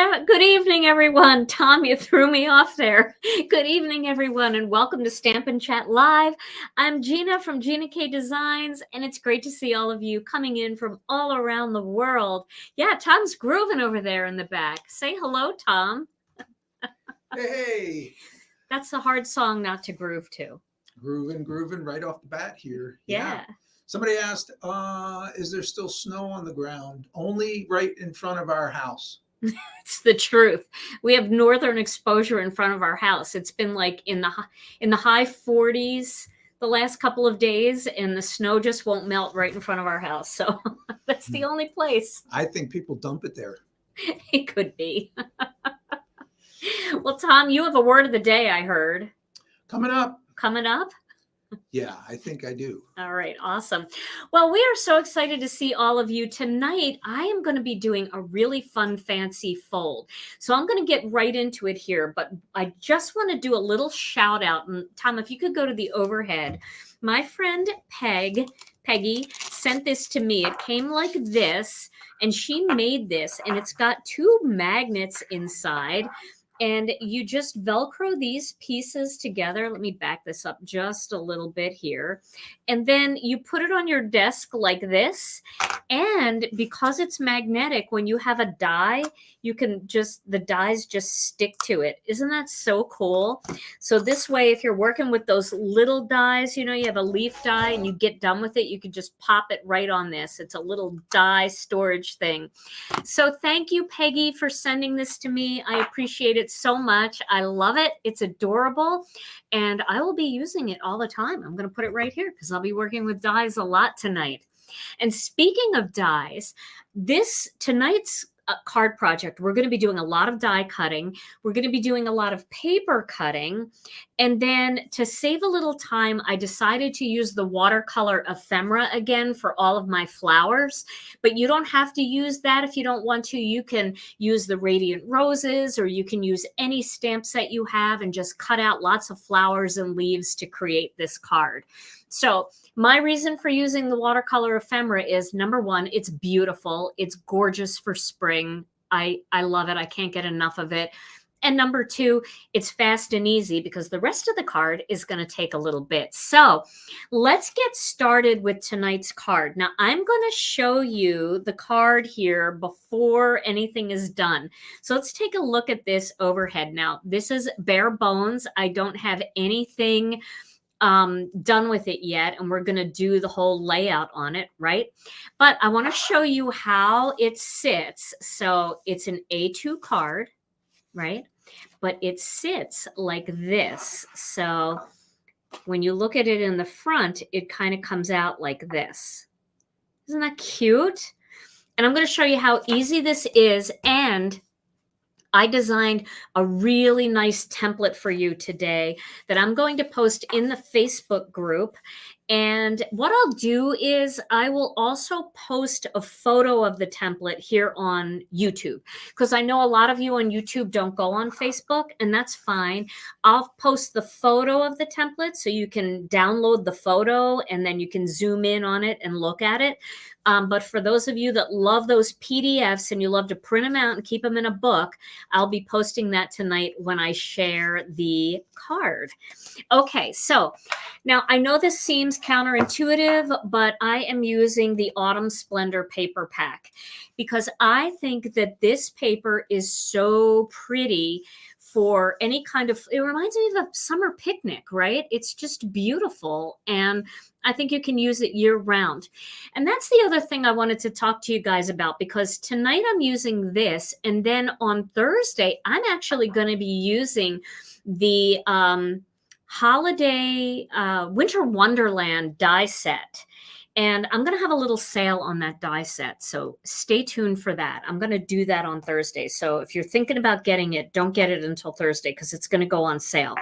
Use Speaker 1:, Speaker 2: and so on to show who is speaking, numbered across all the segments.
Speaker 1: Yeah, good evening, everyone. Tom, you threw me off there. Good evening, everyone, and welcome to Stampin' Chat Live. I'm Gina from Gina K Designs, and it's great to see all of you coming in from all around the world. Yeah, Tom's grooving over there in the back. Say hello, Tom.
Speaker 2: Hey,
Speaker 1: That's a hard song not to groove to.
Speaker 2: grooving right off the bat here.
Speaker 1: Yeah.
Speaker 2: Somebody asked, is there still snow on the ground? Only right in front of our house.
Speaker 1: It's the truth. We have northern exposure in front of our house. It's been like in the high 40s the last couple of days, and the snow just won't melt right in front of our house. So that's the only place.
Speaker 2: I think people dump it there.
Speaker 1: It could be. Well, Tom, you have a word of the day, I heard.
Speaker 2: Coming up.
Speaker 1: Coming up?
Speaker 2: Yeah, I think I do.
Speaker 1: All right, awesome. Well, we are so excited to see all of you. Tonight, I am going to be doing a really fun, fancy fold. So I'm going to get right into it here, but I just want to do a little shout out. And Tom, if you could go to the overhead. My friend Peggy sent this to me. It came like this, and she made this, and it's got two magnets inside. And you just Velcro these pieces together. Let me back this up just a little bit here. And then you put it on your desk like this. And because it's magnetic, when you have a die, you can the dies just stick to it. Isn't that so cool? So this way, if you're working with those little dies, you have a leaf die and you get done with it, you can just pop it right on this. It's a little die storage thing. So thank you, Peggy, for sending this to me. I appreciate it so much. I love it. It's adorable. And I will be using it all the time. I'm going to put it right here because I'll be working with dies a lot tonight. And speaking of dies, tonight's card project, we're going to be doing a lot of die cutting. We're going to be doing a lot of paper cutting. And then to save a little time, I decided to use the watercolor ephemera again for all of my flowers. But you don't have to use that if you don't want to. You can use the Radiant Roses, or you can use any stamp set you have and just cut out lots of flowers and leaves to create this card. So my reason for using the watercolor ephemera is, number one, it's beautiful. It's gorgeous for spring. I love it. I can't get enough of it. And number two, it's fast and easy because the rest of the card is going to take a little bit. So let's get started with tonight's card. Now, I'm going to show you the card here before anything is done. So let's take a look at this overhead. Now, this is bare bones. I don't have anything done with it yet, and we're going to do the whole layout on it, right? But I want to show you how it sits. So it's an A2 card, right? But it sits like this. So when you look at it in the front, it kind of comes out like this. Isn't that cute? And I'm going to show you how easy this is, and I designed a really nice template for you today that I'm going to post in the Facebook group. And what I'll do is I will also post a photo of the template here on YouTube, because I know a lot of you on YouTube don't go on Facebook, and that's fine. I'll post the photo of the template so you can download the photo and then you can zoom in on it and look at it. But for those of you that love those PDFs and you love to print them out and keep them in a book, I'll be posting that tonight when I share the card. Okay, so now I know this seems counterintuitive, but I am using the Autumn Splendor paper pack because I think that this paper is so pretty for any kind of, it reminds me of a summer picnic, right? It's just beautiful. And I think you can use it year round. And that's the other thing I wanted to talk to you guys about, because tonight I'm using this. And then on Thursday, I'm actually going to be using the Holiday Winter Wonderland die set. And I'm going to have a little sale on that die set. So stay tuned for that. I'm going to do that on Thursday. So if you're thinking about getting it, don't get it until Thursday because it's going to go on sale.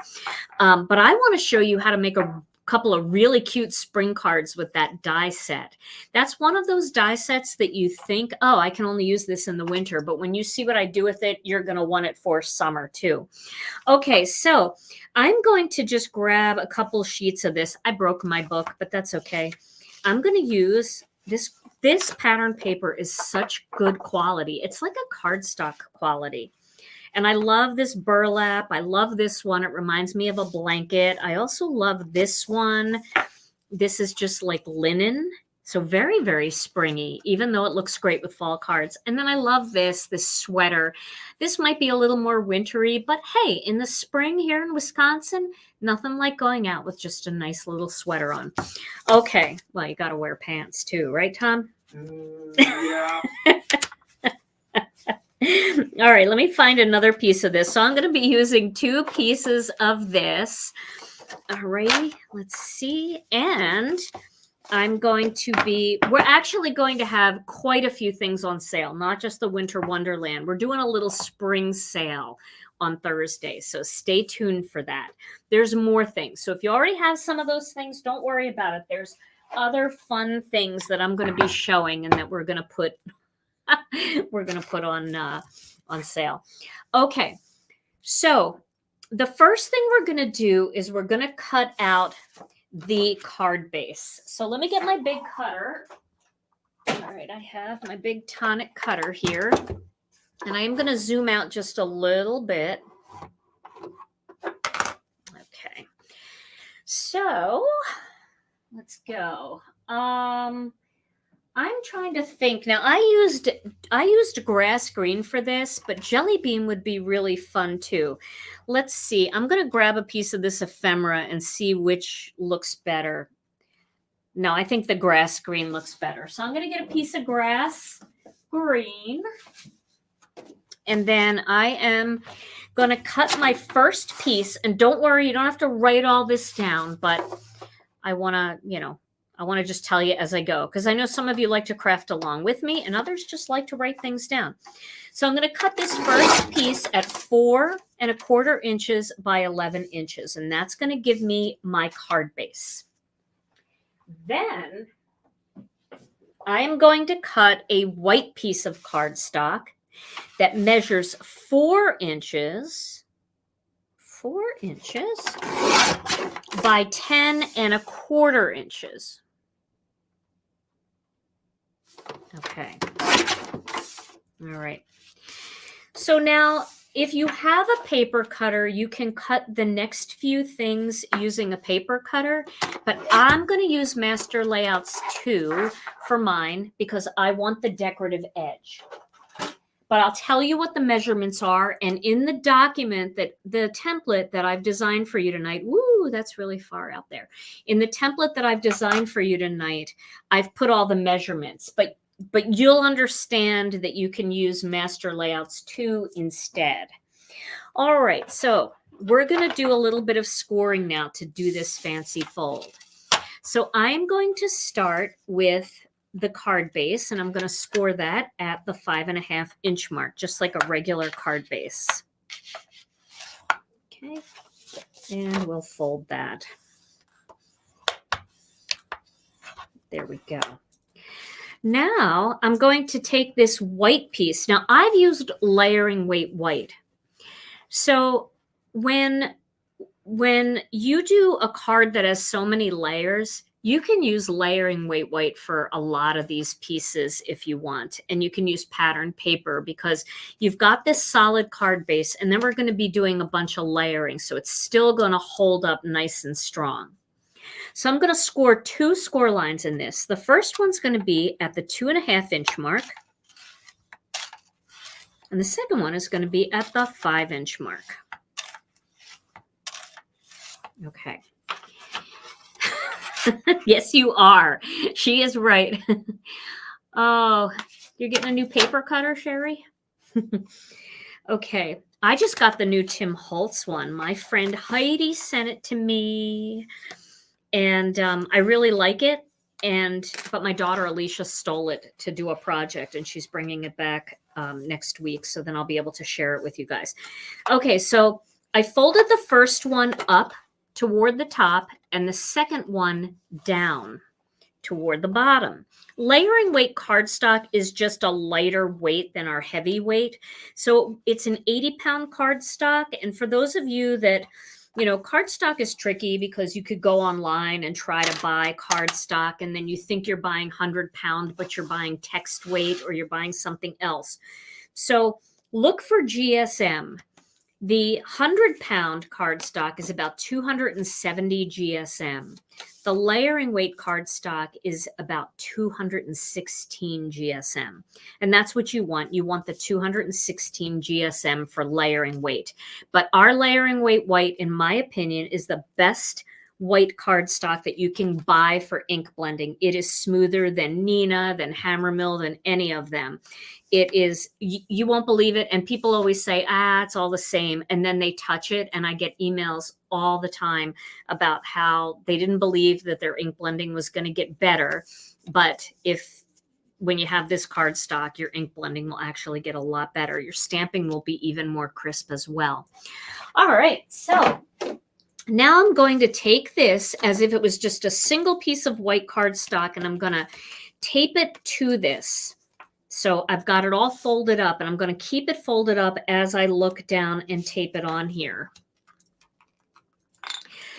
Speaker 1: But I want to show you how to make a couple of really cute spring cards with that die set. That's one of those die sets that you think, oh, I can only use this in the winter. But when you see what I do with it, you're going to want it for summer too. Okay, so I'm going to just grab a couple sheets of this. I broke my book, but that's okay. I'm going to use this pattern paper is such good quality. It's like a cardstock quality. And I love this burlap. I love this one. It reminds me of a blanket. I also love this one. This is just like linen. So very, very springy, even though it looks great with fall cards. And then I love this sweater. This might be a little more wintry, but hey, in the spring here in Wisconsin, nothing like going out with just a nice little sweater on. Okay, well, you got to wear pants too, right, Tom?
Speaker 2: Yeah.
Speaker 1: All right, let me find another piece of this. So I'm going to be using 2 pieces of this. All righty, let's see. And we're actually going to have quite a few things on sale, not just the Winter Wonderland. We're doing a little spring sale on Thursday, so stay tuned for that. There's more things. So if you already have some of those things, don't worry about it. There's other fun things that I'm going to be showing and that we're going to put on sale. Okay, so the first thing we're going to do is we're going to cut out the card base. So let me get my big cutter. All right, I have my big tonic cutter here, and I am going to zoom out just a little bit. Okay, so let's go. I'm trying to think now. I used grass green for this, but jelly bean would be really fun too. Let's see. I'm going to grab a piece of this ephemera and see which looks better. No, I think the grass green looks better. So I'm going to get a piece of grass green. And then I am going to cut my first piece. And don't worry, you don't have to write all this down, but I want to just tell you as I go, because I know some of you like to craft along with me and others just like to write things down. So I'm going to cut this first piece at 4 1/4 inches by 11 inches, and that's going to give me my card base. Then I am going to cut a white piece of cardstock that measures 4 inches by 10 1/4 inches. Okay. All right. So now, if you have a paper cutter, you can cut the next few things using a paper cutter, but I'm going to use Master Layouts 2 for mine because I want the decorative edge. But I'll tell you what the measurements are, and in the document, that the template that I've designed for you tonight, woo, that's really far out there. In the template that I've designed for you tonight, I've put all the measurements, but you'll understand that you can use Master Layouts 2 instead. All right, so we're going to do a little bit of scoring now to do this fancy fold. So I'm going to start with the card base, and I'm going to score that at the 5 1/2 inch mark, just like a regular card base. Okay, and we'll fold that. There we go. Now I'm going to take this white piece. Now I've used layering weight white. So when you do a card that has so many layers, you can use layering weight white for a lot of these pieces if you want. And you can use pattern paper because you've got this solid card base, and then we're going to be doing a bunch of layering. So it's still going to hold up nice and strong. So I'm going to score 2 score lines in this. The first one's going to be at the 2 1/2 inch mark. And the second one is going to be at the 5 inch mark. Okay. Yes, you are. She is right. Oh, you're getting a new paper cutter, Sherry? Okay. I just got the new Tim Holtz one. My friend Heidi sent it to me, and I really like it. But my daughter Alicia stole it to do a project, and she's bringing it back next week. So then I'll be able to share it with you guys. Okay, so I folded the first one up toward the top and the second one down toward the bottom. Layering weight cardstock is just a lighter weight than our heavy weight. So it's an 80-pound cardstock. And for those of you that You know, cardstock is tricky because you could go online and try to buy cardstock and then you think you're buying 100-pound, but you're buying text weight or you're buying something else. So look for GSM. The 100-pound cardstock is about 270 GSM. The layering weight cardstock is about 216 GSM. And that's what you want. You want the 216 GSM for layering weight. But our layering weight white, in my opinion, is the best white cardstock that you can buy for ink blending. It is smoother than Nina, than Hammermill, than any of them. It is, you won't believe it. And people always say, it's all the same. And then they touch it. And I get emails all the time about how they didn't believe that their ink blending was going to get better. But when you have this cardstock, your ink blending will actually get a lot better. Your stamping will be even more crisp as well. All right. So now I'm going to take this as if it was just a single piece of white cardstock, and I'm going to tape it to this. So I've got it all folded up, and I'm going to keep it folded up as I look down and tape it on here.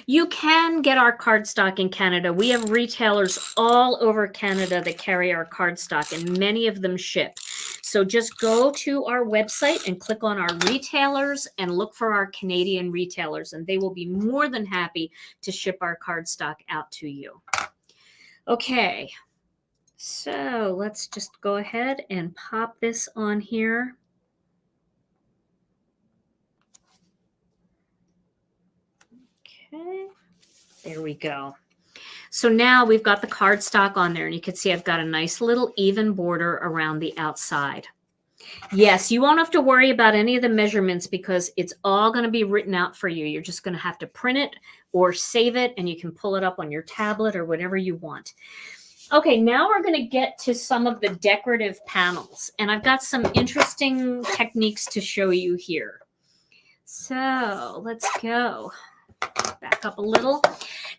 Speaker 1: You can get our cardstock in Canada. We have retailers all over Canada that carry our cardstock, and many of them ship. So just go to our website and click on our retailers and look for our Canadian retailers, and they will be more than happy to ship our cardstock out to you. Okay, so let's just go ahead and pop this on here. Okay, there we go. So now we've got the cardstock on there, and you can see I've got a nice little even border around the outside. Yes, you won't have to worry about any of the measurements because it's all going to be written out for you. You're just going to have to print it or save it, and you can pull it up on your tablet or whatever you want. Okay, now we're going to get to some of the decorative panels, and I've got some interesting techniques to show you here. So let's go. Back up a little.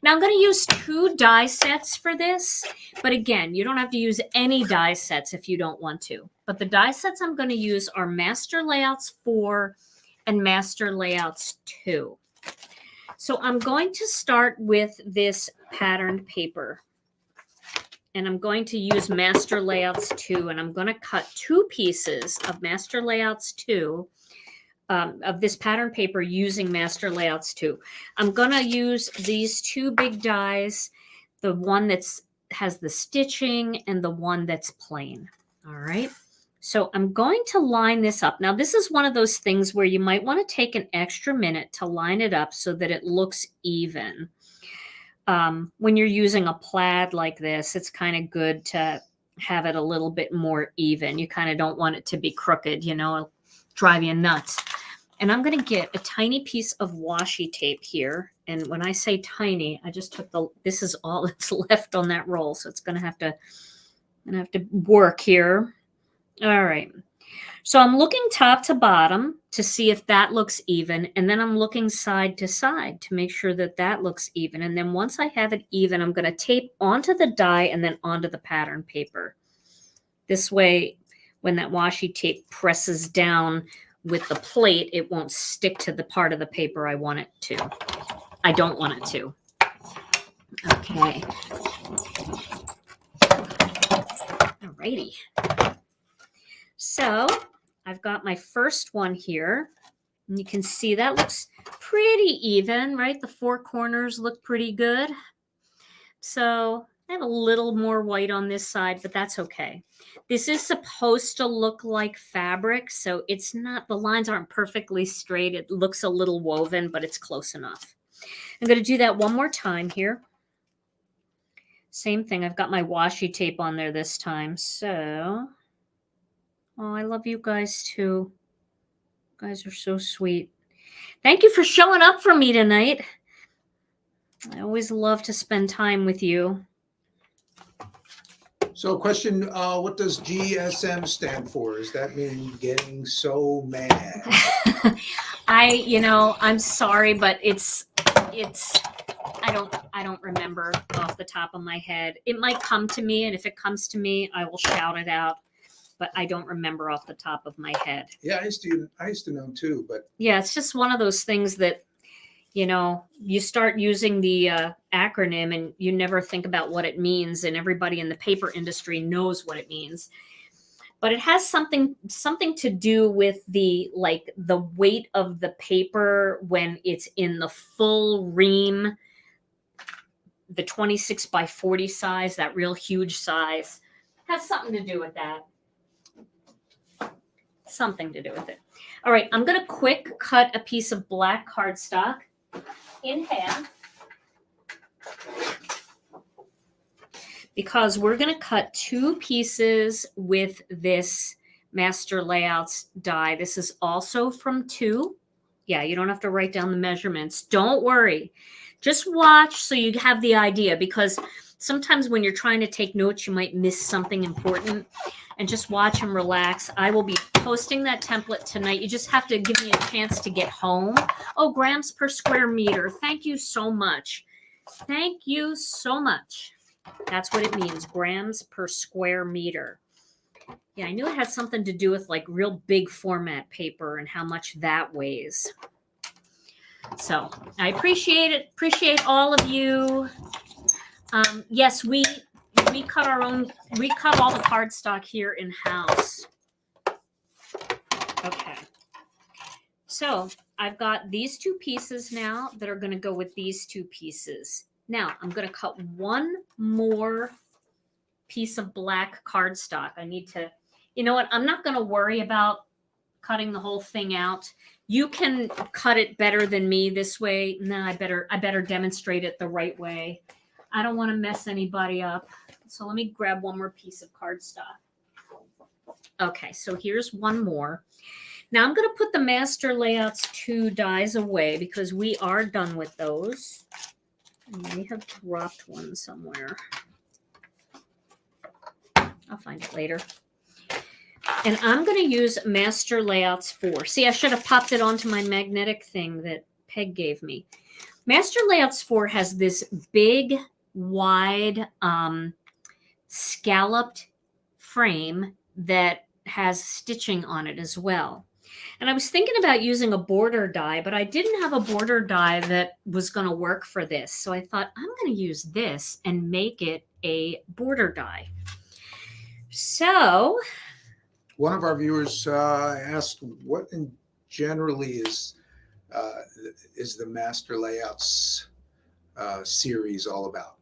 Speaker 1: Now I'm going to use 2 die sets for this, but again, you don't have to use any die sets if you don't want to. But the die sets I'm going to use are Master Layouts 4 and Master Layouts 2. So I'm going to start with this patterned paper, and I'm going to use Master Layouts 2, and I'm going to cut 2 pieces of Master Layouts 2 of this pattern paper using Master Layouts 2. I'm going to use these 2 big dies, the one that's has the stitching and the one that's plain. All right. So I'm going to line this up. Now, this is one of those things where you might want to take an extra minute to line it up so that it looks even. When you're using a plaid like this, it's kind of good to have it a little bit more even. You kind of don't want it to be crooked, you know, it'll drive you nuts. And I'm going to get a tiny piece of washi tape here. And when I say tiny, I just took this is all that's left on that roll. So it's going to have to work here. All right. So I'm looking top to bottom to see if that looks even. And then I'm looking side to side to make sure that that looks even. And then once I have it even, I'm going to tape onto the die and then onto the pattern paper. This way, when that washi tape presses down with the plate, it won't stick to the part of the paper I want it to. I don't want it to. Okay. Alrighty. So I've got my first one here. And you can see that looks pretty even, right? The 4 corners look pretty good. So I have a little more white on this side, but that's okay. This is supposed to look like fabric, so it's not, the lines aren't perfectly straight. It looks a little woven, but it's close enough. I'm going to do that one more time here. Same thing. I've got my washi tape on there this time. So, oh, I love you guys too. You guys are so sweet. Thank you for showing up for me tonight. I always love to spend time with you.
Speaker 2: So question, what does GSM stand for? Does that mean getting so mad?
Speaker 1: I'm sorry, but I don't remember off the top of my head. It might come to me, and if it comes to me, I will shout it out, but I don't remember off the top of my head.
Speaker 2: Yeah, I used to know too, but
Speaker 1: yeah, it's just one of those things that You know, you start using the acronym and you never think about what it means, and everybody in the paper industry knows what it means. But it has something to do with the weight of the paper when it's in the full ream, the 26 by 40 size, that real huge size. Has something to do with that. Something to do with it. All right, I'm going to quick cut a piece of black cardstock in half because we're going to cut 2 pieces with this Master Layouts die. This is also from 2. Yeah, you don't have to write down the measurements. Don't worry. Just watch so you have the idea, because sometimes when you're trying to take notes, you might miss something important. And just watch and relax. I will be posting that template tonight. You just have to give me a chance to get home. Oh, grams per square meter. Thank you so much. Thank you so much. That's what it means, grams per square meter. Yeah, I knew it had something to do with like real big format paper and how much that weighs. So I appreciate it. Appreciate all of you. Yes, we cut all the cardstock here in house. Okay. So I've got these 2 pieces now that are going to go with these 2 pieces. Now I'm going to cut one more piece of black cardstock. I need to, you know what? I'm not going to worry about cutting the whole thing out. You can cut it better than me this way. No, I better demonstrate it the right way. I don't want to mess anybody up. So let me grab one more piece of cardstock. Okay, so here's one more. Now I'm going to put the Master Layouts 2 dies away because we are done with those. We have dropped one somewhere. I'll find it later. And I'm going to use Master Layouts 4. See, I should have popped it onto my magnetic thing that Peg gave me. Master Layouts 4 has this big, wide, scalloped frame that has stitching on it as well. And I was thinking about using a border die, but I didn't have a border die that was going to work for this. So I thought I'm going to use this and make it a border die. So
Speaker 2: one of our viewers asked, what generally is the Master Layouts series all about?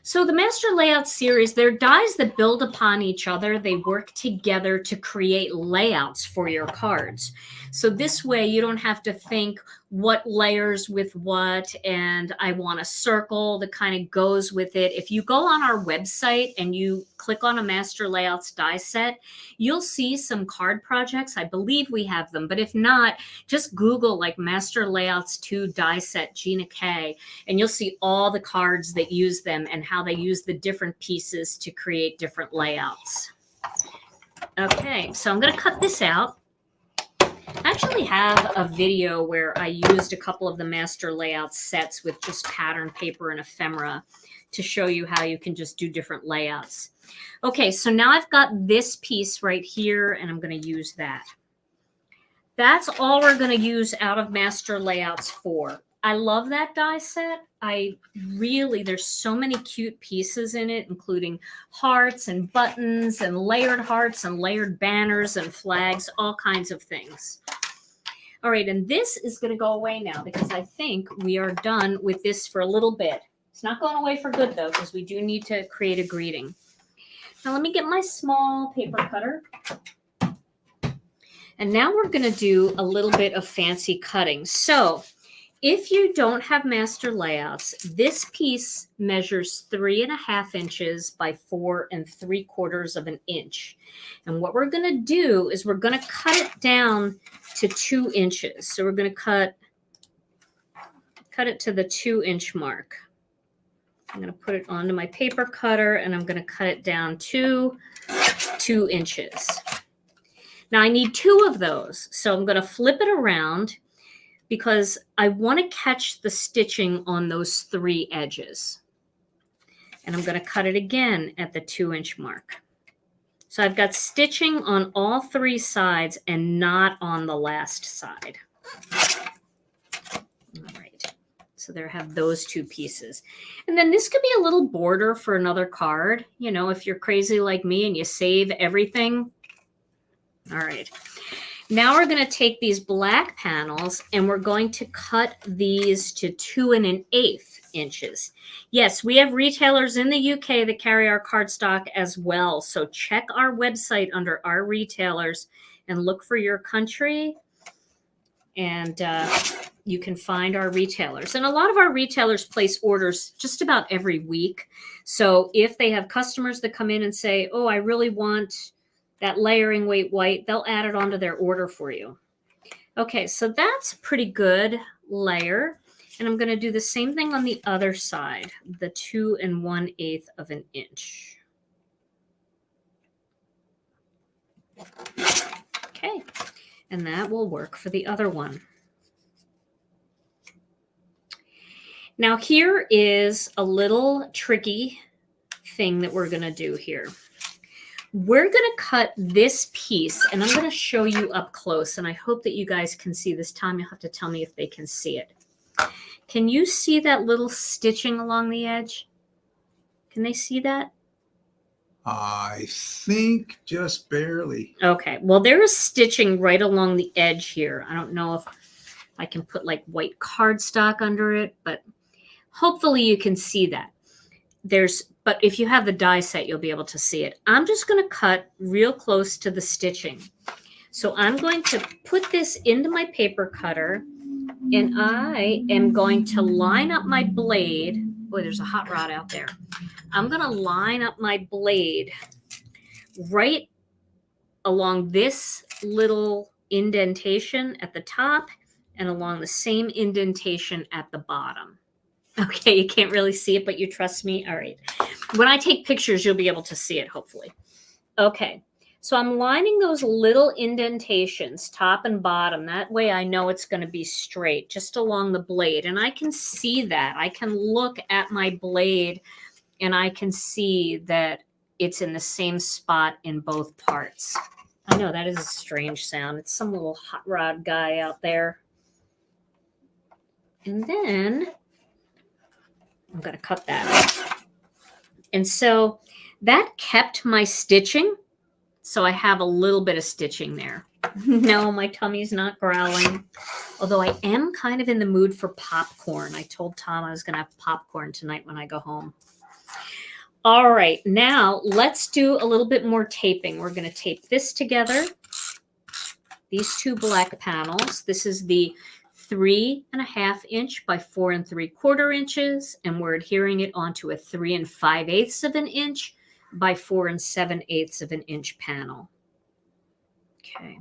Speaker 1: So the Master Layout series, they're dies that build upon each other. They work together to create layouts for your cards. So this way you don't have to think what layers with what, and I want a circle that kind of goes with it. If you go on our website and you click on a Master Layouts die set, you'll see some card projects. I believe we have them, but if not, just Google like Master Layouts 2 die set Gina K, and you'll see all the cards that use them and how they use the different pieces to create different layouts. Okay, so I'm going to cut this out. I actually have a video where I used a couple of the Master Layout sets with just pattern paper and ephemera to show you how you can just do different layouts. Okay, so now I've got this piece right here, and I'm going to use that. That's all we're going to use out of Master Layouts 4. I love that die set. There's so many cute pieces in it, including hearts and buttons and layered hearts and layered banners and flags, all kinds of things. All right, and this is going to go away now because I think we are done with this for a little bit. It's not going away for good, though, because we do need to create a greeting. Now let me get my small paper cutter. And now we're going to do a little bit of fancy cutting. So if you don't have Master Layouts, this piece measures 3.5 inches by 4 3/4 inches. And what we're going to do is we're going to cut it down to 2 inches. So we're going to cut it to the 2-inch mark. I'm going to put it onto my paper cutter and I'm going to cut it down to 2 inches. Now I need 2 of those. So I'm going to flip it around because I want to catch the stitching on those 3 edges. And I'm going to cut it again at the 2-inch mark. So I've got stitching on all 3 sides and not on the last side. All right. So there have those two pieces. And then this could be a little border for another card. You know, if you're crazy like me and you save everything. All right. Now we're going to take these black panels and we're going to cut these to 2 1/8 inches. Yes, we have retailers in the UK that carry our cardstock as well. So check our website under our retailers and look for your country, and you can find our retailers. And a lot of our retailers place orders just about every week. So if they have customers that come in and say, oh, I really want that layering weight white, they'll add it onto their order for you. Okay, so that's a pretty good layer. And I'm going to do the same thing on the other side, the 2 1/8 of an inch. Okay, and that will work for the other one. Now here is a little tricky thing that we're going to do here. We're going to cut this piece, and I'm going to show you up close, and I hope that you guys can see this time. You'll have to tell me if they can see it. Can you see that little stitching along the edge? Can they see that?
Speaker 2: I think just barely.
Speaker 1: Okay, well, there is stitching right along the edge here. I don't know if I can put like white cardstock under it, but hopefully you can see that. But if you have the die set, you'll be able to see it. I'm just going to cut real close to the stitching. So I'm going to put this into my paper cutter, and I am going to line up my blade. Boy, there's a hot rod out there. I'm going to line up my blade right along this little indentation at the top and along the same indentation at the bottom. Okay, you can't really see it, but you trust me? All right. When I take pictures, you'll be able to see it, hopefully. Okay, so I'm lining those little indentations, top and bottom. That way I know it's going to be straight, just along the blade. And I can see that. I can look at my blade, and I can see that it's in the same spot in both parts. I know that is a strange sound. It's some little hot rod guy out there. And then I'm going to cut that. And so that kept my stitching. So I have a little bit of stitching there. No, my tummy's not growling. Although I am kind of in the mood for popcorn. I told Tom I was going to have popcorn tonight when I go home. All right, now let's do a little bit more taping. We're going to tape this together. These two black panels. This is the 3 1/2 inch by 4 3/4 inches, and we're adhering it onto a 3 5/8 of an inch by 4 7/8 of an inch panel. Okay.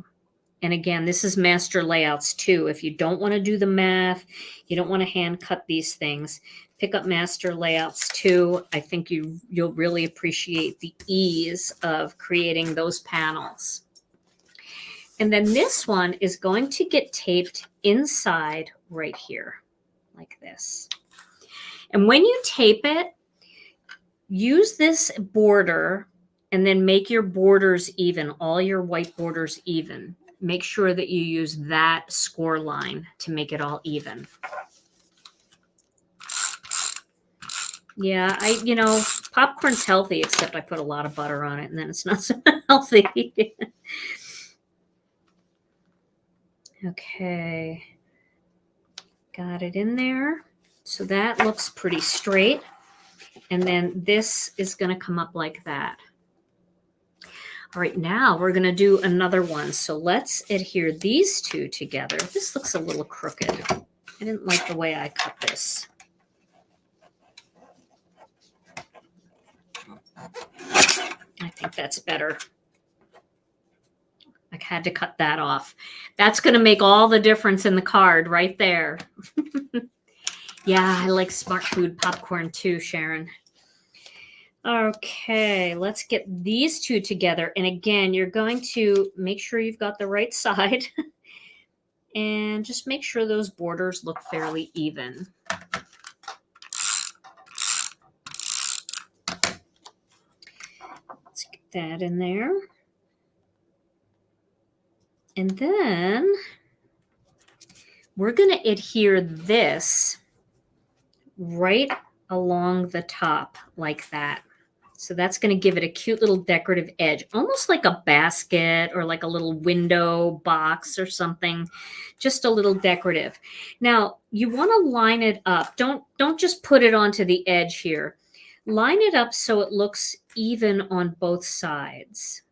Speaker 1: And again, this is master layouts too. If you don't want to do the math, you don't want to hand cut these things, pick up master layouts too. I think you'll really appreciate the ease of creating those panels. And then this one is going to get taped inside right here, like this. And when you tape it, use this border and then make your borders even, all your white borders even. Make sure that you use that score line to make it all even. Yeah, popcorn's healthy, except I put a lot of butter on it, and then it's not so healthy. Okay. Got it in there. So that looks pretty straight. And then this is going to come up like that. All right, now we're going to do another one. So let's adhere these two together. This looks a little crooked. I didn't like the way I cut this. I think that's better. I had to cut that off. That's going to make all the difference in the card right there. Yeah, I like Smart Food popcorn too, Sharon. Okay, let's get these two together. And again, you're going to make sure you've got the right side and just make sure those borders look fairly even. Let's get that in there. And then we're going to adhere this right along the top like that. So that's going to give it a cute little decorative edge, almost like a basket or like a little window box or something, just a little decorative. Now, you want to line it up. Don't just put it onto the edge here. Line it up so it looks even on both sides.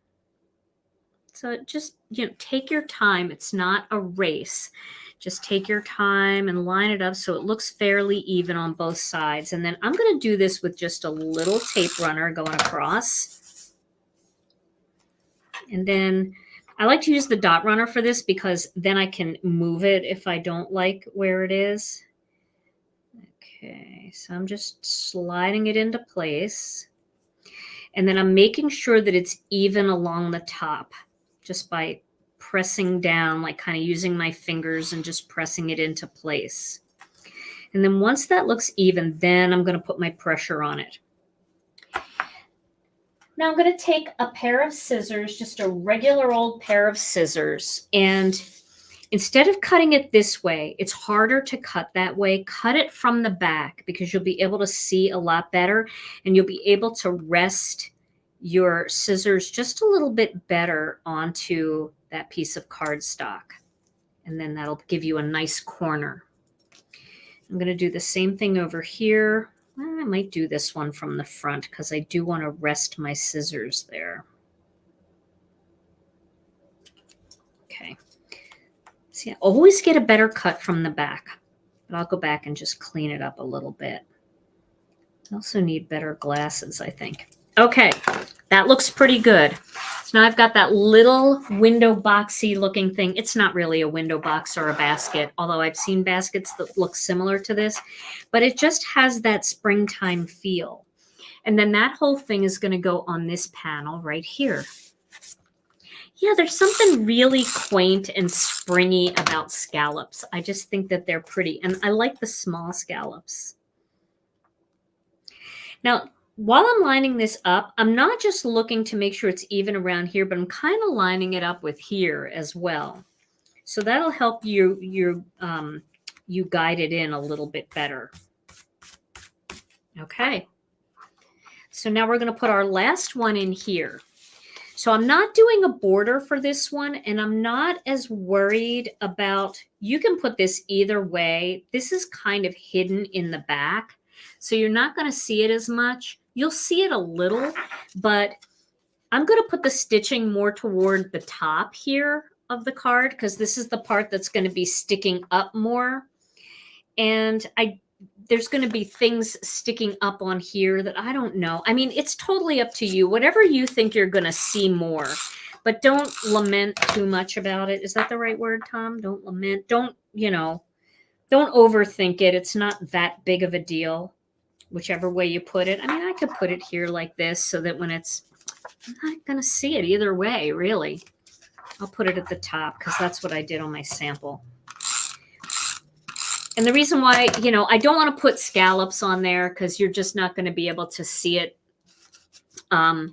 Speaker 1: So just, take your time. It's not a race. Just take your time and line it up so it looks fairly even on both sides. And then I'm going to do this with just a little tape runner going across. And then I like to use the dot runner for this because then I can move it if I don't like where it is. Okay, so I'm just sliding it into place. And then I'm making sure that it's even along the top just by pressing down, like kind of using my fingers and just pressing it into place. And then once that looks even, then I'm going to put my pressure on it. Now I'm going to take a pair of scissors, just a regular old pair of scissors, and instead of cutting it this way, it's harder to cut that way. Cut it from the back because you'll be able to see a lot better and you'll be able to rest your scissors just a little bit better onto that piece of cardstock. And then that'll give you a nice corner. I'm going to do the same thing over here. I might do this one from the front because I do want to rest my scissors there. Okay. See, I always get a better cut from the back, but I'll go back and just clean it up a little bit. I also need better glasses, I think. Okay, that looks pretty good. So now I've got that little window boxy looking thing. It's not really a window box or a basket, although I've seen baskets that look similar to this, but it just has that springtime feel. And then that whole thing is going to go on this panel right here. Yeah, there's something really quaint and springy about scallops. I just think that they're pretty, and I like the small scallops. Now, while I'm lining this up, I'm not just looking to make sure it's even around here, but I'm kind of lining it up with here as well. So that'll help you guide it in a little bit better. Okay. So now we're going to put our last one in here. So I'm not doing a border for this one, and I'm not as worried about, you can put this either way. This is kind of hidden in the back, so you're not going to see it as much. You'll see it a little, but I'm going to put the stitching more toward the top here of the card because this is the part that's going to be sticking up more. And there's going to be things sticking up on here that I don't know. I mean, it's totally up to you. Whatever you think you're going to see more, but don't lament too much about it. Is that the right word, Tom? Don't lament. Don't overthink it. It's not that big of a deal, whichever way you put it. I mean, I could put it here like this so that when I'm not going to see it either way, really. I'll put it at the top because that's what I did on my sample. And the reason why, I don't want to put scallops on there because you're just not going to be able to see it, all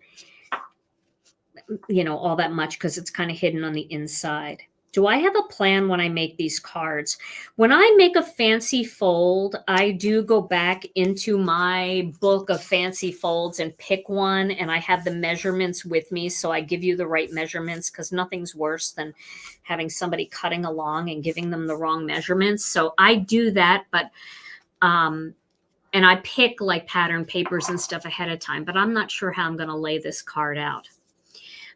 Speaker 1: that much because it's kind of hidden on the inside. Do I have a plan when I make these cards? When I make a fancy fold, I do go back into my book of fancy folds and pick one, and I have the measurements with me, so I give you the right measurements because nothing's worse than having somebody cutting along and giving them the wrong measurements. So I do that, but and I pick like pattern papers and stuff ahead of time, but I'm not sure how I'm going to lay this card out.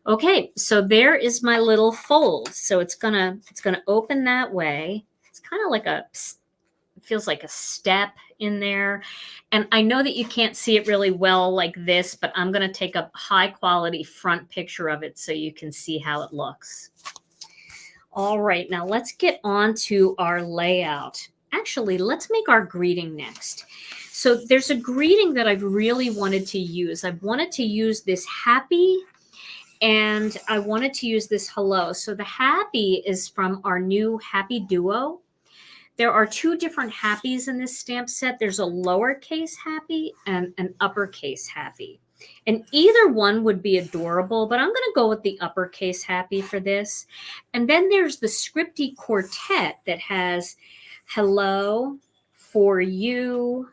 Speaker 1: Okay, so there is my little fold. So it's gonna open that way. It's kind of like it feels like a step in there. And I know that you can't see it really well like this, but I'm gonna take a high quality front picture of it so you can see how it looks. All right, now let's get on to our layout. Actually, let's make our greeting next. So there's a greeting that I've really wanted to use. I've wanted to use this happy, and I wanted to use this hello. So the happy is from our new Happy Duo. There are two different happies in this stamp set. There's a lowercase happy and an uppercase happy. And either one would be adorable, but I'm going to go with the uppercase happy for this. And then there's the Scripty Quartet that has hello, for you,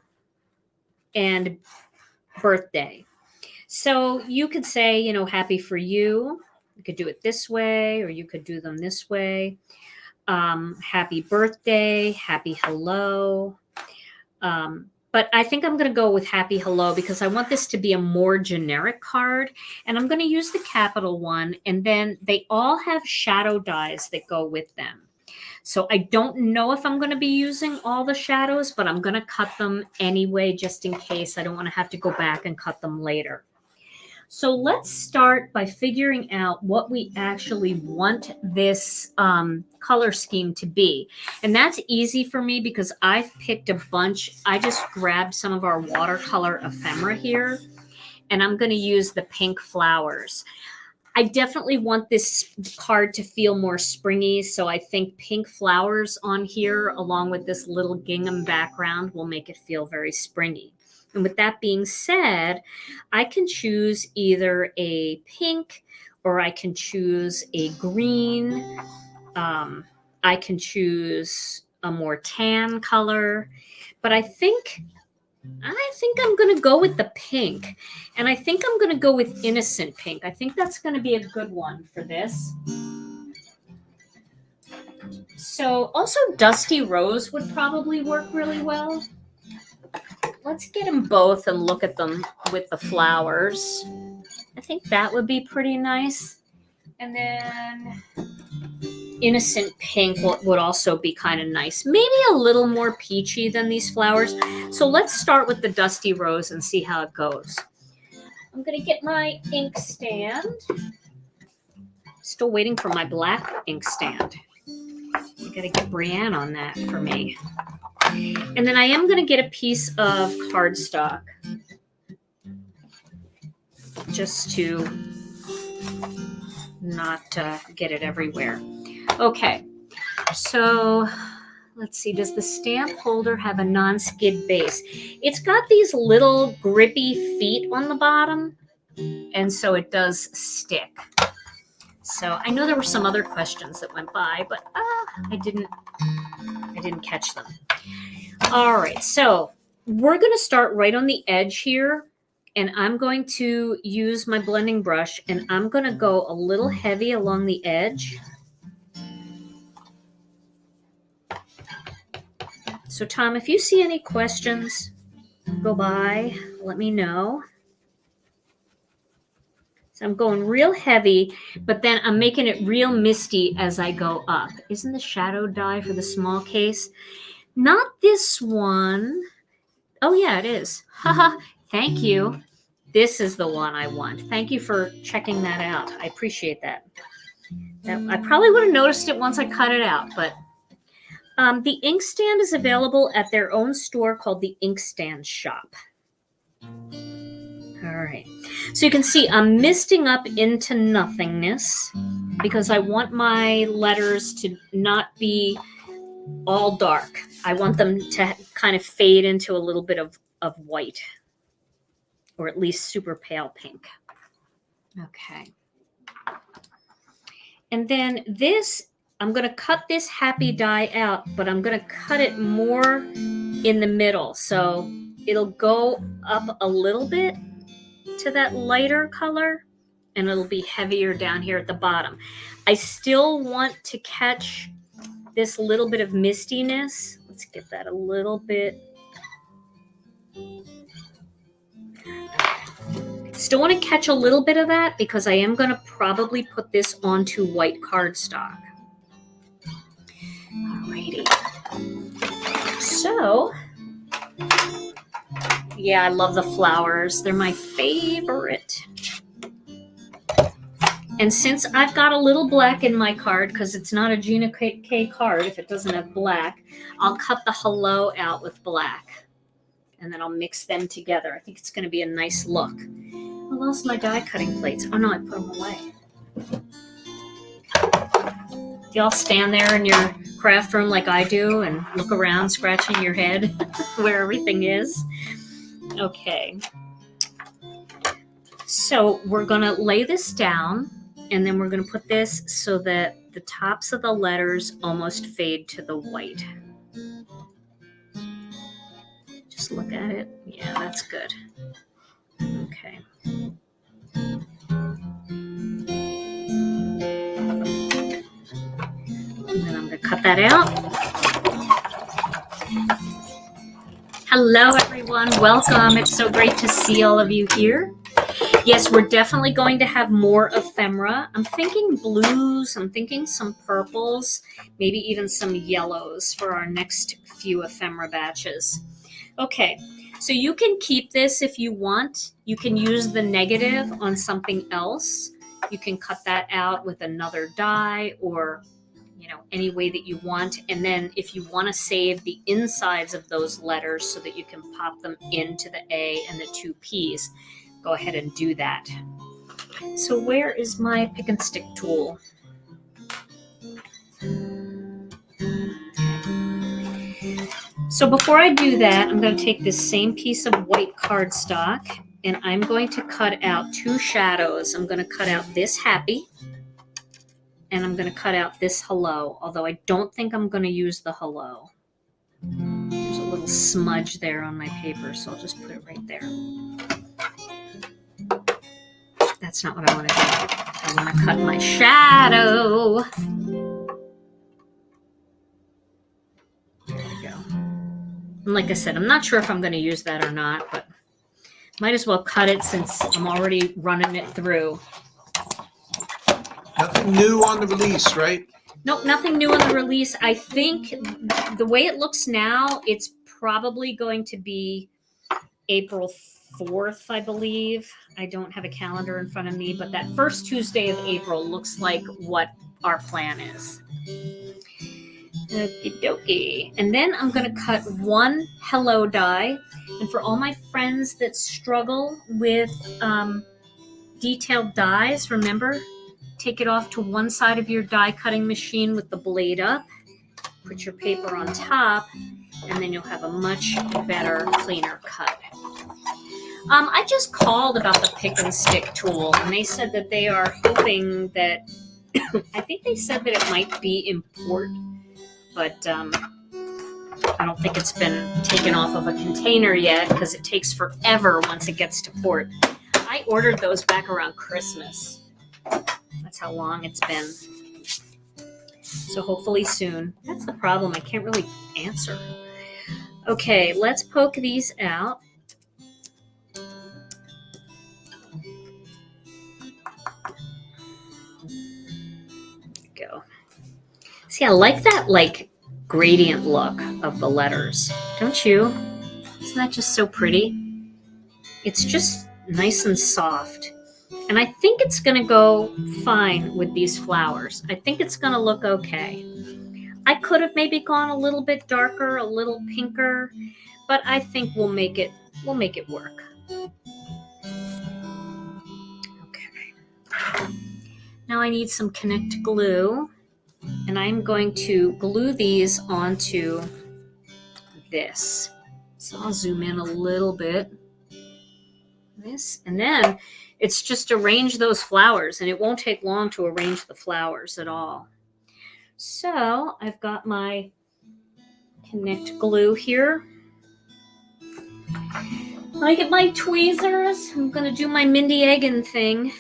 Speaker 1: and birthday. So you could say, you know, happy for you. You could do it this way, or you could do them this way. Happy birthday, happy hello. But I think I'm going to go with happy hello because I want this to be a more generic card. And I'm going to use the capital one. And then they all have shadow dies that go with them. So I don't know if I'm going to be using all the shadows, but I'm going to cut them anyway, just in case. I don't want to have to go back and cut them later. So let's start by figuring out what we actually want this color scheme to be. And that's easy for me because I've picked a bunch. I just grabbed some of our watercolor ephemera here, and I'm going to use the pink flowers. I definitely want this card to feel more springy, so I think pink flowers on here, along with this little gingham background, will make it feel very springy. And with that being said, I can choose either a pink or I can choose a green. I can choose a more tan color, but I think I'm going to go with the pink. And I think I'm going to go with innocent pink. I think that's going to be a good one for this. So also dusty rose would probably work really well. Let's get them both and look at them with the flowers. I think that would be pretty nice. And then innocent pink would also be kind of nice. Maybe a little more peachy than these flowers. So let's start with the dusty rose and see how it goes. I'm going to get my ink stand. Still waiting for my black ink stand. You got to get Brienne on that for me. And then I am going to get a piece of cardstock just to not get it everywhere. Okay, so let's see. Does the stamp holder have a non-skid base? It's got these little grippy feet on the bottom, and so it does stick. So I know there were some other questions that went by, but I didn't catch them. All right, so we're going to start right on the edge here, and I'm going to use my blending brush, and I'm going to go a little heavy along the edge. So Tom, if you see any questions go by, let me know. So I'm going real heavy, but then I'm making it real misty as I go up. Isn't the shadow die for the small case? Not this one. Oh, yeah, it is. Haha, thank you. This is the one I want. Thank you for checking that out. I appreciate that. I probably would have noticed it once I cut it out, but the inkstand is available at their own store called the Inkstand Shop. All right. So you can see I'm misting up into nothingness because I want my letters to not be all dark. I want them to kind of fade into a little bit of white, or at least super pale pink. Okay. And then this, I'm going to cut this happy die out, but I'm going to cut it more in the middle. So it'll go up a little bit to that lighter color, and it'll be heavier down here at the bottom. I still want to catch this little bit of mistiness. Let's get that a little bit. Still want to catch a little bit of that because I am going to probably put this onto white cardstock. Alrighty. So, yeah, I love the flowers. They're my favorite. And since I've got a little black in my card, because it's not a Gina K card if it doesn't have black, I'll cut the hello out with black. And then I'll mix them together. I think it's going to be a nice look. I lost my die cutting plates. Oh no, I put them away. Do y'all stand there in your craft room like I do and look around scratching your head where everything is? Okay. So we're going to lay this down, and then we're going to put this so that the tops of the letters almost fade to the white. Just just look at it. Yeah, that's good. Okay. And then I'm going to cut that out. Hello, everyone. Welcome. It's so great to see all of you here. Yes, we're definitely going to have more ephemera. I'm thinking blues. I'm thinking some purples, maybe even some yellows for our next few ephemera batches. Okay, so you can keep this if you want. You can use the negative on something else. You can cut that out with another die or any way that you want. And then if you want to save the insides of those letters so that you can pop them into the A and the two P's, go ahead and do that. So where is my pick and stick tool? So before I do that, I'm going to take this same piece of white cardstock and I'm going to cut out two shadows. I'm going to cut out this happy and I'm going to cut out this hello, although I don't think I'm going to use the hello. There's a little smudge there on my paper, so I'll just put it right there. That's not what I want to do. I want to cut my shadow. There we go. And like I said, I'm not sure if I'm going to use that or not, but might as well cut it since I'm already running it through.
Speaker 2: Nothing new on the release, right?
Speaker 1: Nope, nothing new on the release. I think the way it looks now, it's probably going to be April 4th, I believe. I don't have a calendar in front of me, but that first Tuesday of April looks like what our plan is. Okie dokie. And then I'm going to cut one hello die. And for all my friends that struggle with detailed dies, remember, take it off to one side of your die cutting machine with the blade up. Put your paper on top, and then you'll have a much better, cleaner cut. I just called about the pick and stick tool, and they said that they are hoping that, I think they said that it might be in port, but I don't think it's been taken off of a container yet because it takes forever once it gets to port. I ordered those back around Christmas. That's how long it's been. So hopefully soon. That's the problem. I can't really answer. Okay, let's poke these out. Go. See, I like that gradient look of the letters. Don't you? Isn't that just so pretty? It's just nice and soft. And I think it's going to go fine with these flowers. I think it's going to look okay. I could have maybe gone a little bit darker, a little pinker, but I think we'll make it work. Okay. Now I need some Connect glue, and I'm going to glue these onto this. So I'll zoom in a little bit. This, and then it's just arrange those flowers, and it won't take long to arrange the flowers at all. So I've got my Connect glue here. I get my tweezers. I'm going to do my Mindy Egan thing.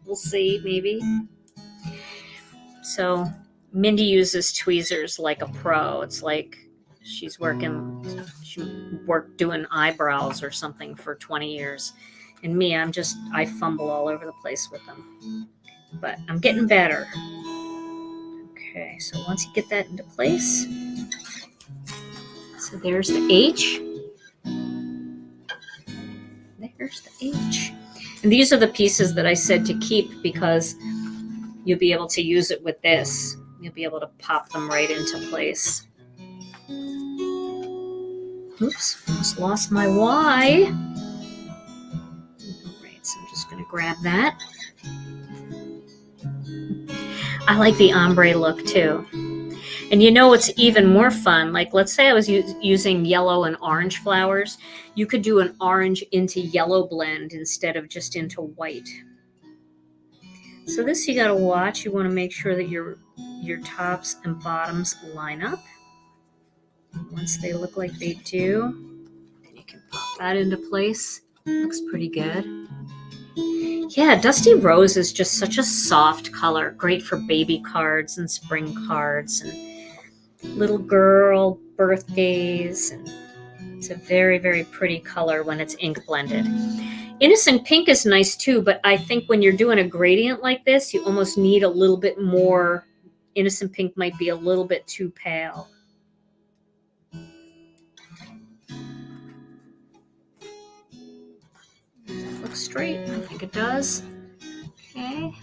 Speaker 1: We'll see, maybe. So Mindy uses tweezers like a pro. It's like she worked doing eyebrows or something for 20 years. And me, I fumble all over the place with them. But I'm getting better. Okay, so once you get that into place, so there's the H. There's the H. And these are the pieces that I said to keep because you'll be able to use it with this. You'll be able to pop them right into place. Oops, almost lost my Y. All right, so I'm just going to grab that. I like the ombre look too. And it's even more fun. Like, let's say I was using yellow and orange flowers. You could do an orange into yellow blend instead of just into white. So this you got to watch. You want to make sure that your tops and bottoms line up. once they look like they do, then you can pop that into place. Looks pretty good. Yeah, Dusty Rose is just such a soft color. Great for baby cards and spring cards and little girl birthdays. And it's a very, very pretty color when it's ink blended. Innocent Pink is nice too, but I think when you're doing a gradient like this, you almost need a little bit more. Innocent Pink might be a little bit too pale. Looks straight. I think it does. Okay.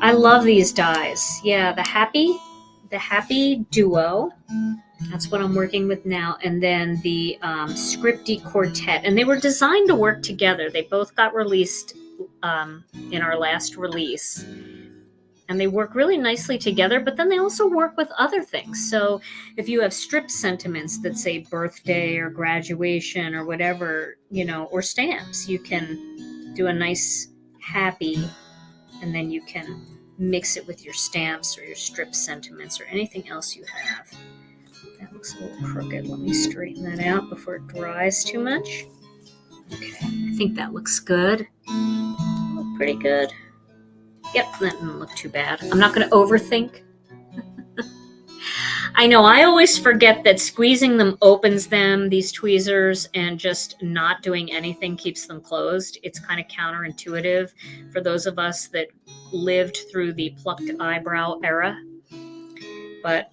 Speaker 1: I love these dies. Yeah, the Happy Duo. That's what I'm working with now. And then the Scripty Quartet. And they were designed to work together. They both got released in our last release. And they work really nicely together, but then they also work with other things. So if you have strip sentiments that say birthday or graduation or whatever, or stamps, you can do a nice happy, and then you can mix it with your stamps or your strip sentiments or anything else you have. That looks a little crooked. Let me straighten that out before it dries too much. Okay, I think that looks good. Look pretty good. Yep, that didn't look too bad. I'm not going to overthink. I know, I always forget that squeezing them opens them, these tweezers, and just not doing anything keeps them closed. It's kind of counterintuitive for those of us that lived through the plucked eyebrow era. But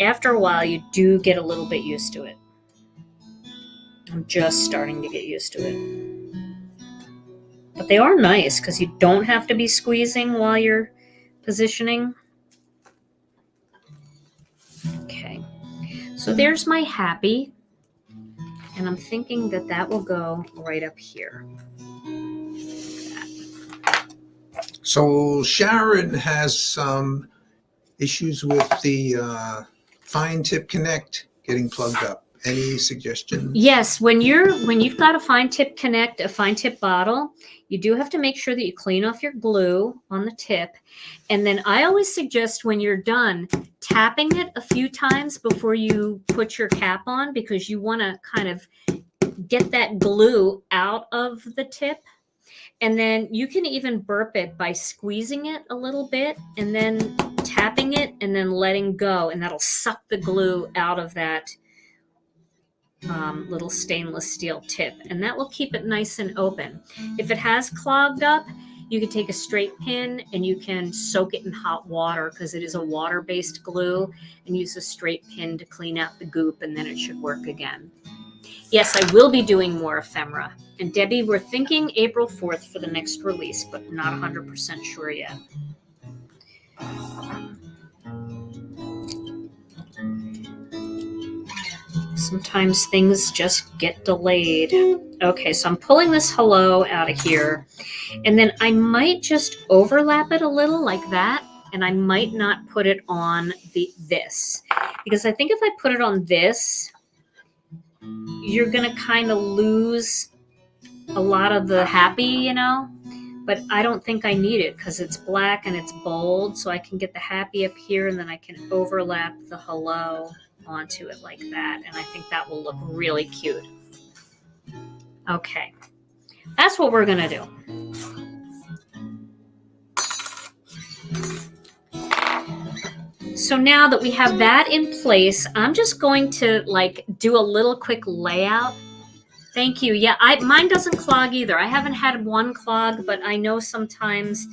Speaker 1: after a while, you do get a little bit used to it. I'm just starting to get used to it. But they are nice because you don't have to be squeezing while you're positioning. Okay, so there's my happy. And I'm thinking that will go right up here.
Speaker 2: So Sharon has some issues with the fine tip connect getting plugged up. Any suggestions?
Speaker 1: Yes, when you've got a fine tip connect, a fine tip bottle, you do have to make sure that you clean off your glue on the tip. And then I always suggest when you're done, tapping it a few times before you put your cap on, because you want to kind of get that glue out of the tip. And then you can even burp it by squeezing it a little bit and then tapping it and then letting go. And that'll suck the glue out of that little stainless steel tip. And that will keep it nice and open. If it has clogged up, you can take a straight pin and you can soak it in hot water, because it is a water-based glue, and use a straight pin to clean out the goop, and then it should work again. Yes, I will be doing more ephemera. And Debbie, we're thinking April 4th for the next release, but not 100% sure yet. Sometimes things just get delayed. Okay, so I'm pulling this hello out of here. And then I might just overlap it a little like that. And I might not put it on this. Because I think if I put it on this, you're going to kind of lose a lot of the happy, but I don't think I need it because it's black and it's bold, so I can get the happy up here and then I can overlap the hello onto it like that, and I think that will look really cute. Okay, that's what we're going to do. So now that we have that in place, I'm just going to do a little quick layout. Thank you. Yeah, mine doesn't clog either. I haven't had one clog, but I know sometimes,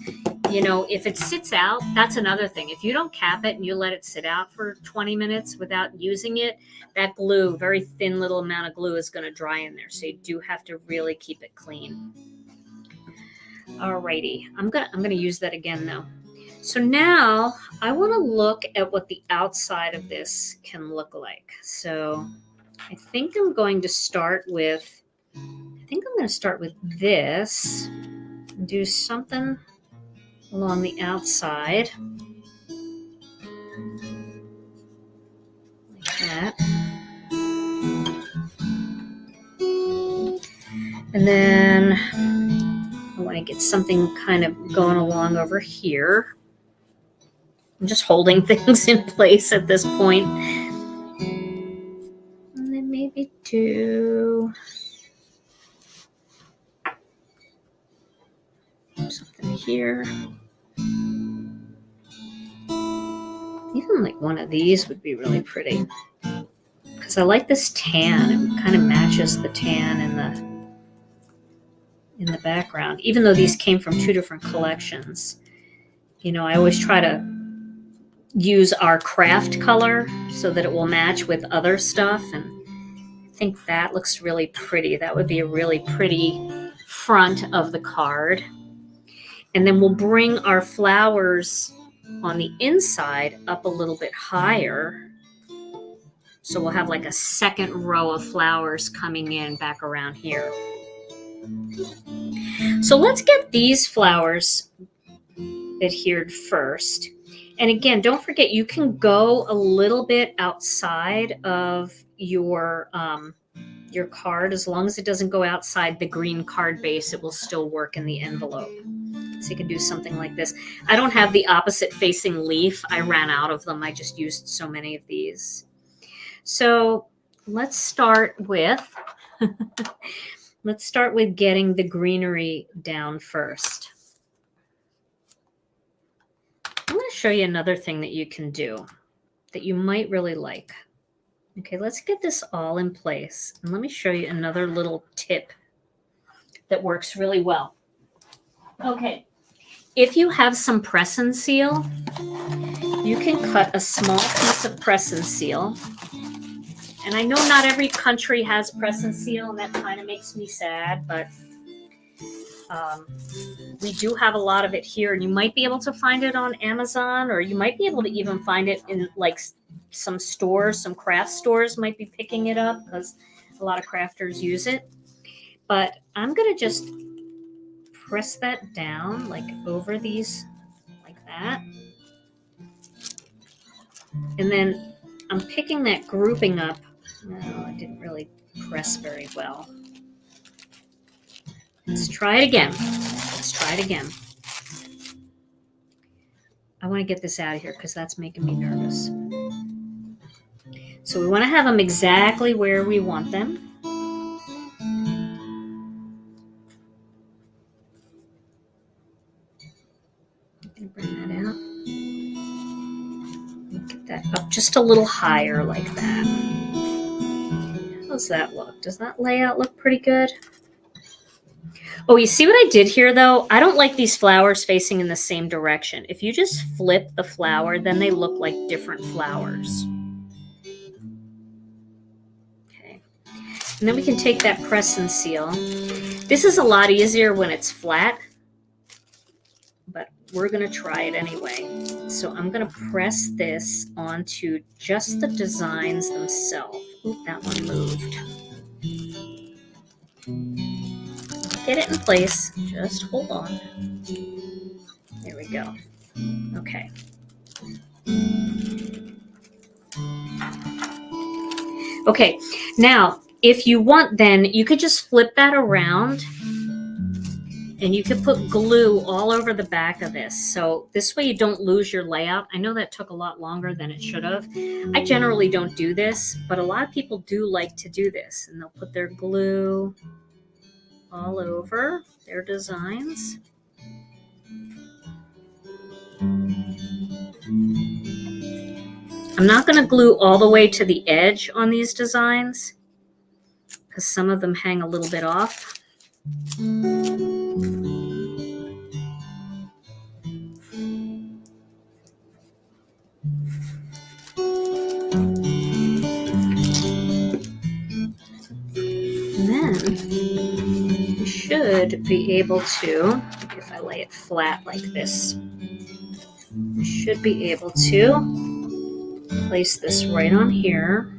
Speaker 1: if it sits out, that's another thing. If you don't cap it and you let it sit out for 20 minutes without using it, that glue, very thin little amount of glue, is going to dry in there. So you do have to really keep it clean. Alrighty, I'm gonna use that again though. So now I want to look at what the outside of this can look like. So I think I'm going to start with this and do something along the outside like that. And then I want to get something kind of going along over here. I'm just holding things in place at this point. do something here. Even like one of these would be really pretty. Because I like this tan. It kind of matches the tan in the background. Even though these came from two different collections. You know, I always try to use our craft color so that it will match with other stuff. And I think that looks really pretty. That would be a really pretty front of the card. And then we'll bring our flowers on the inside up a little bit higher. So we'll have like a second row of flowers coming in back around here. So let's get these flowers adhered first. And again, don't forget, you can go a little bit outside of your card. As long as it doesn't go outside the green card base, it will still work in the envelope. So you can do something like this. I don't have the opposite facing leaf. I ran out of them. I just used so many of these. So let's start with getting the greenery down first. I'm going to show you another thing that you can do that you might really like. Okay, let's get this all in place. And let me show you another little tip that works really well. Okay, if you have some press and seal, you can cut a small piece of press and seal. And I know not every country has press and seal, and that kind of makes me sad, but we do have a lot of it here, and you might be able to find it on Amazon, or you might be able to even find it in like some stores. Some craft stores might be picking it up because a lot of crafters use it. But I'm going to just press that down like over these like that. And then I'm picking that grouping up. No, I didn't really press very well. Let's try it again. I want to get this out of here because that's making me nervous. So we want to have them exactly where we want them. I'm going to bring that out. Get that up just a little higher like that. How's that look? Does that layout look pretty good? Oh, you see what I did here, though? I don't like these flowers facing in the same direction. If you just flip the flower, then they look like different flowers. Okay. And then we can take that press and seal. This is a lot easier when it's flat, but we're going to try it anyway. So I'm going to press this onto just the designs themselves. Oop, that one moved. Get it in place. Just hold on. There we go. Okay. Okay, now if you want, then you could just flip that around and you could put glue all over the back of this. So this way you don't lose your layout. I know that took a lot longer than it should have. I generally don't do this, but a lot of people do like to do this, and they'll put their glue all over their designs. I'm not going to glue all the way to the edge on these designs because some of them hang a little bit off. And then we should be able to, if I lay it flat like this, we should be able to place this right on here,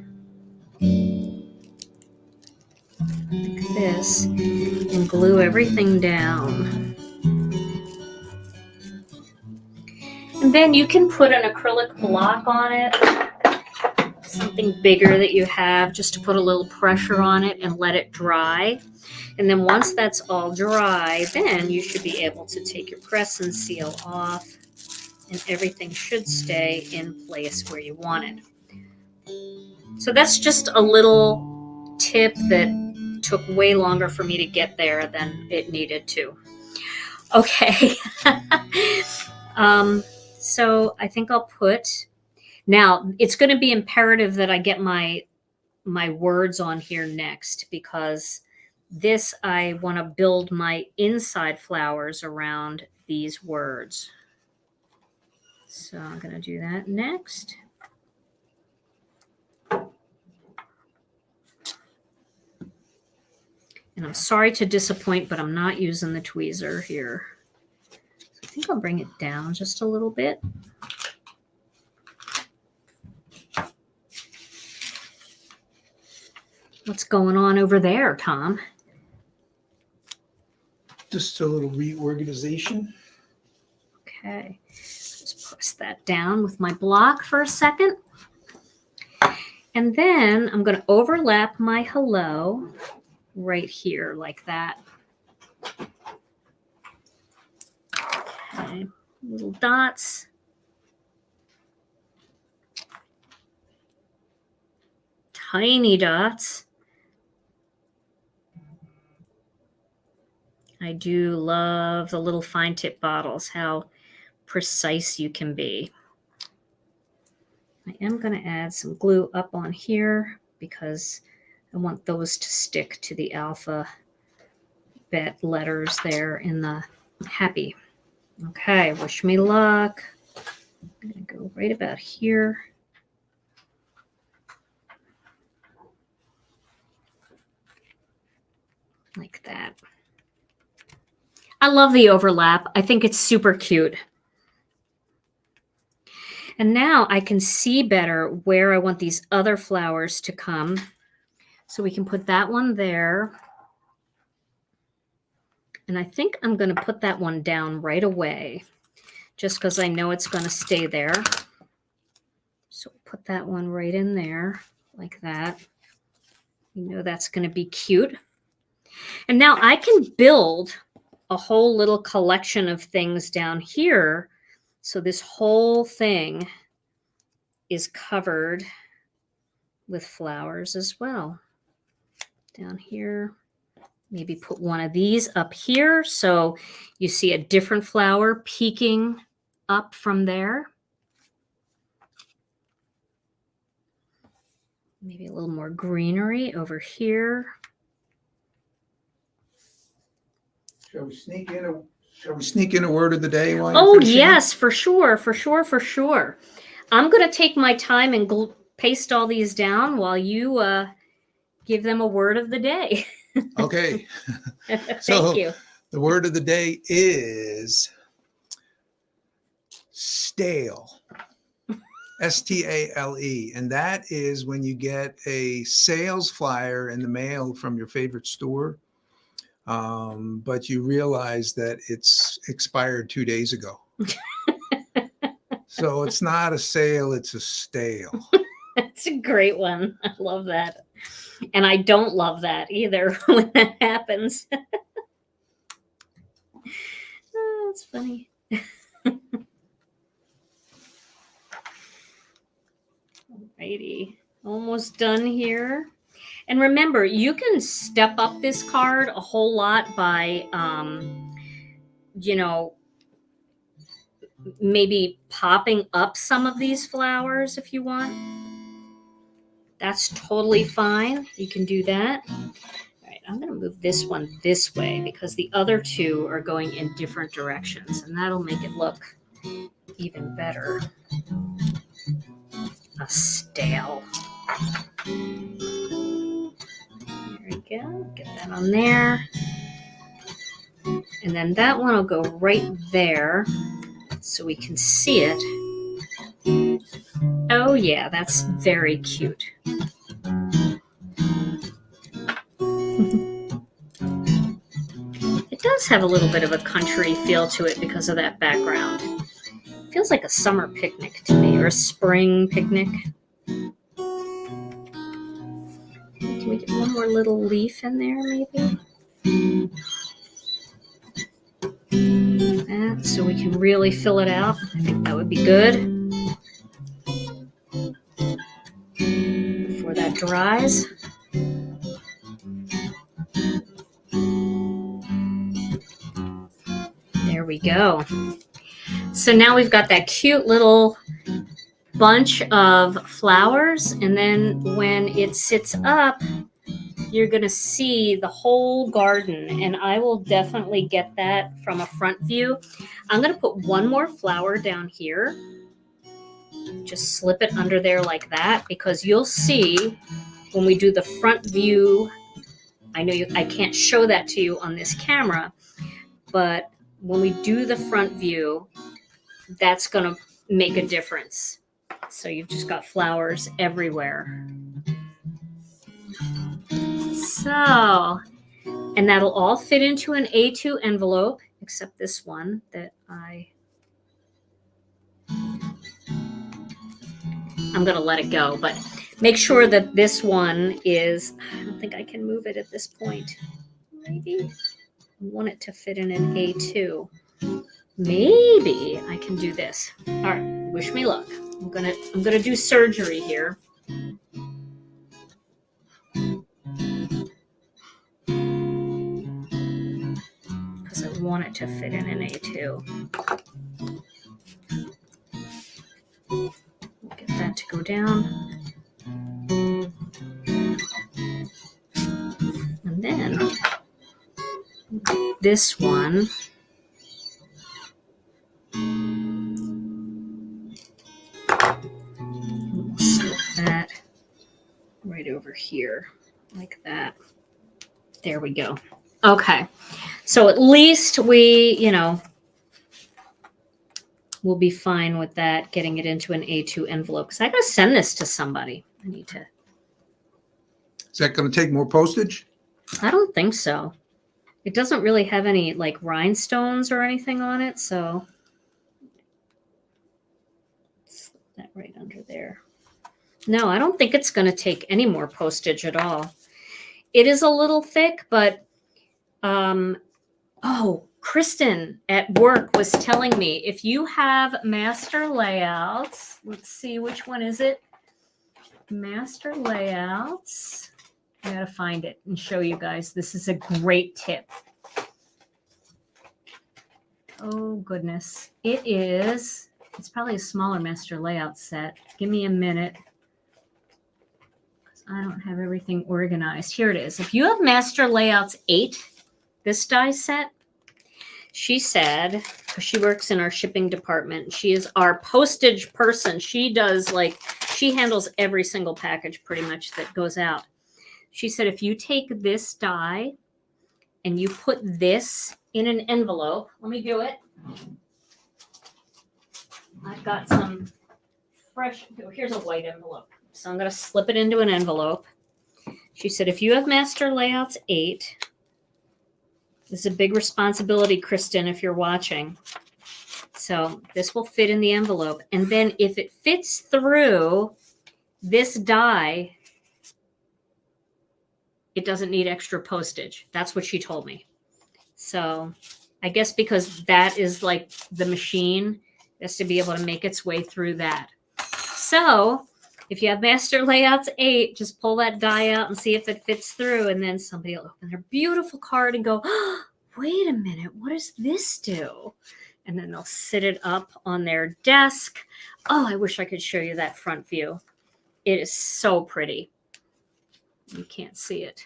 Speaker 1: like this, and glue everything down. And then you can put an acrylic block on it, something bigger that you have, just to put a little pressure on it and let it dry. And then once that's all dry, then you should be able to take your press and seal off, and everything should stay in place where you want it. So that's just a little tip that took way longer for me to get there than it needed to. Okay. So I think I'll put, now it's going to be imperative that I get my words on here next, because this, I want to build my inside flowers around these words. So I'm going to do that next. And I'm sorry to disappoint, but I'm not using the tweezer here. I think I'll bring it down just a little bit. What's going on over there, Tom?
Speaker 2: Just a little reorganization.
Speaker 1: Okay, just press that down with my block for a second. And then I'm going to overlap my hello right here like that. Okay, little dots. Tiny dots. I do love the little fine tip bottles, how precise you can be. I am going to add some glue up on here because I want those to stick to the alphabet letters there in the happy. Okay, wish me luck. I'm going to go right about here. Like that. I love the overlap. I think it's super cute. And now I can see better where I want these other flowers to come. So we can put that one there. And I think I'm going to put that one down right away, just because I know it's going to stay there. So put that one right in there like that. You know that's going to be cute. And now I can build a whole little collection of things down here. So this whole thing is covered with flowers as well. Down here, maybe put one of these up here so you see a different flower peeking up from there. Maybe a little more greenery over here.
Speaker 2: Shall we sneak in a word of the day while you're
Speaker 1: Oh,
Speaker 2: finishing
Speaker 1: yes, for sure, for sure, for sure. I'm going to take my time and paste all these down while you give them a word of the day.
Speaker 2: Okay.
Speaker 1: Thank you.
Speaker 2: The word of the day is stale. S-T-A-L-E. And that is when you get a sales flyer in the mail from your favorite store, but you realize that it's expired 2 days ago. So it's not a sale, it's a stale.
Speaker 1: It's a great one. I love that. And I don't love that either when that happens. Oh, that's funny. Alrighty, almost done here. And remember, you can step up this card a whole lot by, maybe popping up some of these flowers if you want. That's totally fine. You can do that. All right, I'm going to move this one this way because the other two are going in different directions, and that'll make it look even better. A stale. There we go. Get that on there. And then that one will go right there so we can see it. Oh yeah, that's very cute. It does have a little bit of a country feel to it because of that background. It feels like a summer picnic to me, or a spring picnic. Can we get one more little leaf in there, maybe? That, so we can really fill it out. I think that would be good. Before that dries. we go. So now we've got that cute little bunch of flowers, and then when it sits up, you're going to see the whole garden, and I will definitely get that from a front view. I'm going to put one more flower down here. Just slip it under there like that, because you'll see when we do the front view, I know I can't show that to you on this camera, but when we do the front view, that's going to make a difference. So you've just got flowers everywhere. So, and that'll all fit into an A2 envelope, except this one that I'm going to let it go, but make sure that this one is, I don't think I can move it at this point. Maybe I want it to fit in an A2. Maybe I can do this. All right, wish me luck. I'm gonna do surgery here. Because I want it to fit in an A2. Get that to go down. And then this one. We'll slip that right over here like that. There we go. Okay. So at least we'll be fine with that, getting it into an A2 envelope. Because I got to send this to somebody. I need to.
Speaker 2: Is that going to take more postage?
Speaker 1: I don't think so. It doesn't really have any like rhinestones or anything on it. So slip that right under there. No, I don't think it's going to take any more postage at all. It is a little thick, but Kristen at work was telling me if you have master layouts, let's see, which one is it? Master layouts. I got to find it and show you guys. This is a great tip. Oh, goodness. It's probably a smaller master layout set. Give me a minute. I don't have everything organized. Here it is. If you have Master Layouts 8, this die set, she said, because she works in our shipping department, she is our postage person. She handles every single package pretty much that goes out. She said, if you take this die and you put this in an envelope, let me do it. I've got some fresh, here's a white envelope. So I'm going to slip it into an envelope. She said, if you have Master Layouts 8, this is a big responsibility, Kristen, if you're watching. So this will fit in the envelope. And then if it fits through this die, it doesn't need extra postage. That's what she told me. So I guess because that is like the machine has to be able to make its way through that. So if you have Master Layouts 8, just pull that die out and see if it fits through. And then somebody will open their beautiful card and go, oh, wait a minute, what does this do? And then they'll sit it up on their desk. Oh, I wish I could show you that front view. It is so pretty. You can't see it.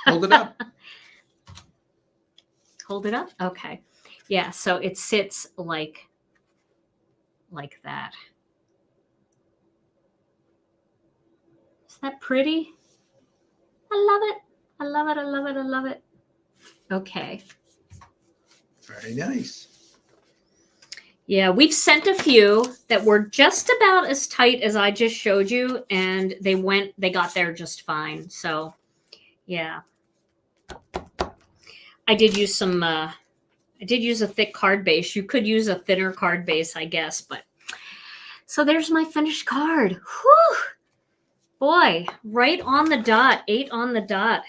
Speaker 2: Hold it up.
Speaker 1: Hold it up? Okay. Yeah, so it sits like that. Isn't that pretty? I love it. I love it. I love it. I love it. Okay.
Speaker 2: Very nice.
Speaker 1: Yeah, we've sent a few that were just about as tight as I just showed you, and they got there just fine. So, yeah. I did use a thick card base. You could use a thinner card base, I guess, but so there's my finished card. Whew. Boy, right on the dot, 8 on the dot.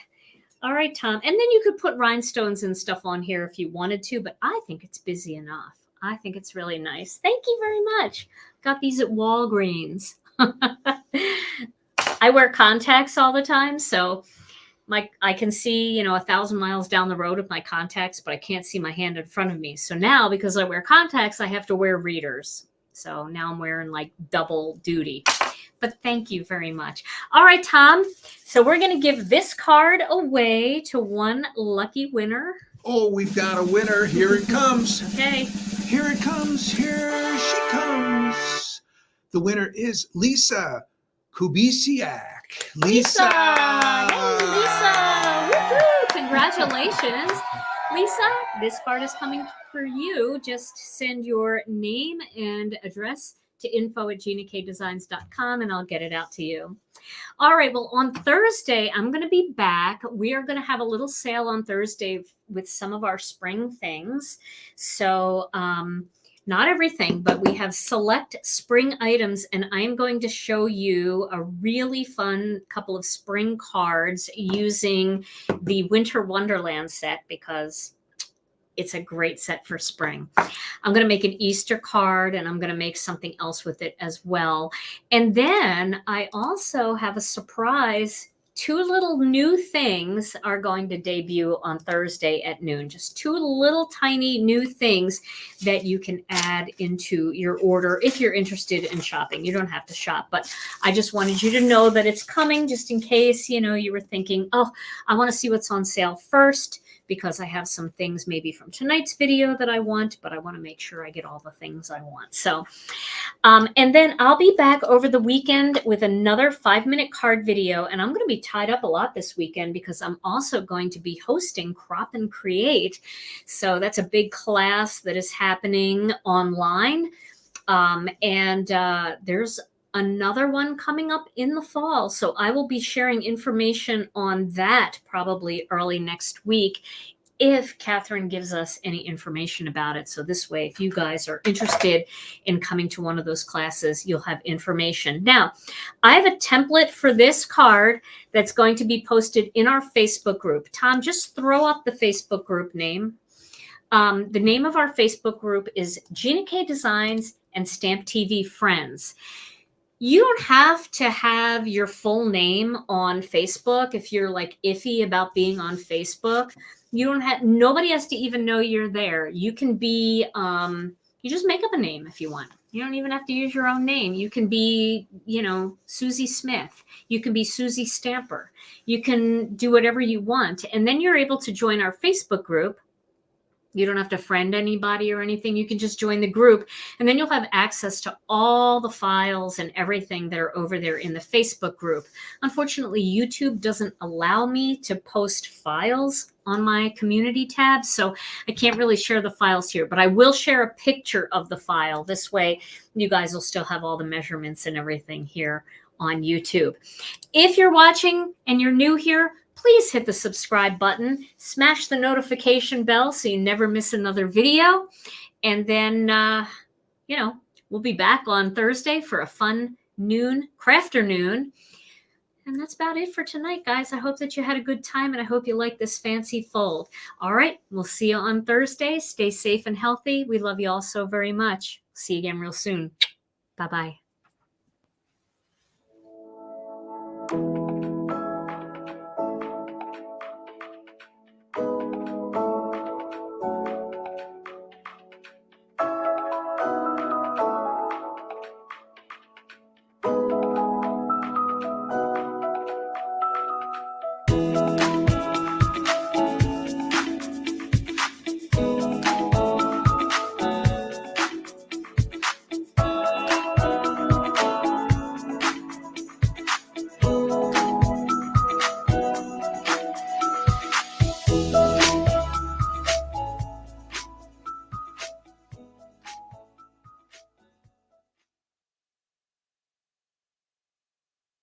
Speaker 1: All right, Tom. And then you could put rhinestones and stuff on here if you wanted to, but I think it's busy enough. I think it's really nice. Thank you very much. Got these at Walgreens. I wear contacts all the time, so I can see, you know, 1,000 miles down the road with my contacts, but I can't see my hand in front of me. So now, because I wear contacts, I have to wear readers. So now I'm wearing like double duty. But thank you very much. All right, Tom. So we're going to give this card away to one lucky winner.
Speaker 2: Oh, we've got a winner. Here it comes.
Speaker 1: Okay.
Speaker 2: Here it comes. Here she comes. The winner is Lisa Kubisiak.
Speaker 1: Lisa! Hey, Lisa! Woohoo! Congratulations. Lisa, this card is coming for you. Just send your name and address to info@GinaKDesigns.com and I'll get it out to you. All right. Well, on Thursday, I'm going to be back. We are going to have a little sale on Thursday with some of our spring things. So, not everything, but we have select spring items, and I'm going to show you a really fun couple of spring cards using the Winter Wonderland set because it's a great set for spring. I'm going to make an Easter card, and I'm going to make something else with it as well. And then I also have a surprise. 2 little new things are going to debut on Thursday at noon. Just 2 little tiny new things that you can add into your order if you're interested in shopping. You don't have to shop, but I just wanted you to know that it's coming just in case, you know, you were thinking, oh, I want to see what's on sale first because I have some things maybe from tonight's video that I want, but I want to make sure I get all the things I want. So, and then I'll be back over the weekend with another 5-minute card video, and I'm going to be tied up a lot this weekend because I'm also going to be hosting Crop and Create. So that's a big class that is happening online. There's another one coming up in the fall. So I will be sharing information on that probably early next week if Catherine gives us any information about it. So this way, if you guys are interested in coming to one of those classes, you'll have information. Now, I have a template for this card that's going to be posted in our Facebook group. Tom, just throw up the Facebook group name. The name of our Facebook group is Gina K Designs and Stamp TV Friends. You don't have to have your full name on Facebook if you're like iffy about being on Facebook. Nobody has to even know you're there. You can be, you just make up a name if you want. You don't even have to use your own name. You can be, you know, Susie Smith. You can be Susie Stamper. You can do whatever you want. And then you're able to join our Facebook group. You don't have to friend anybody or anything. You can just join the group, and then you'll have access to all the files and everything that are over there in the Facebook group. Unfortunately, YouTube doesn't allow me to post files on my community tab, so I can't really share the files here, but I will share a picture of the file. This way, you guys will still have all the measurements and everything here on YouTube. If you're watching and you're new here, please hit the subscribe button, smash the notification bell so you never miss another video. And then, you know, we'll be back on Thursday for a fun crafternoon. And that's about it for tonight, guys. I hope that you had a good time, and I hope you like this fancy fold. All right, we'll see you on Thursday. Stay safe and healthy. We love you all so very much. See you again real soon. Bye-bye.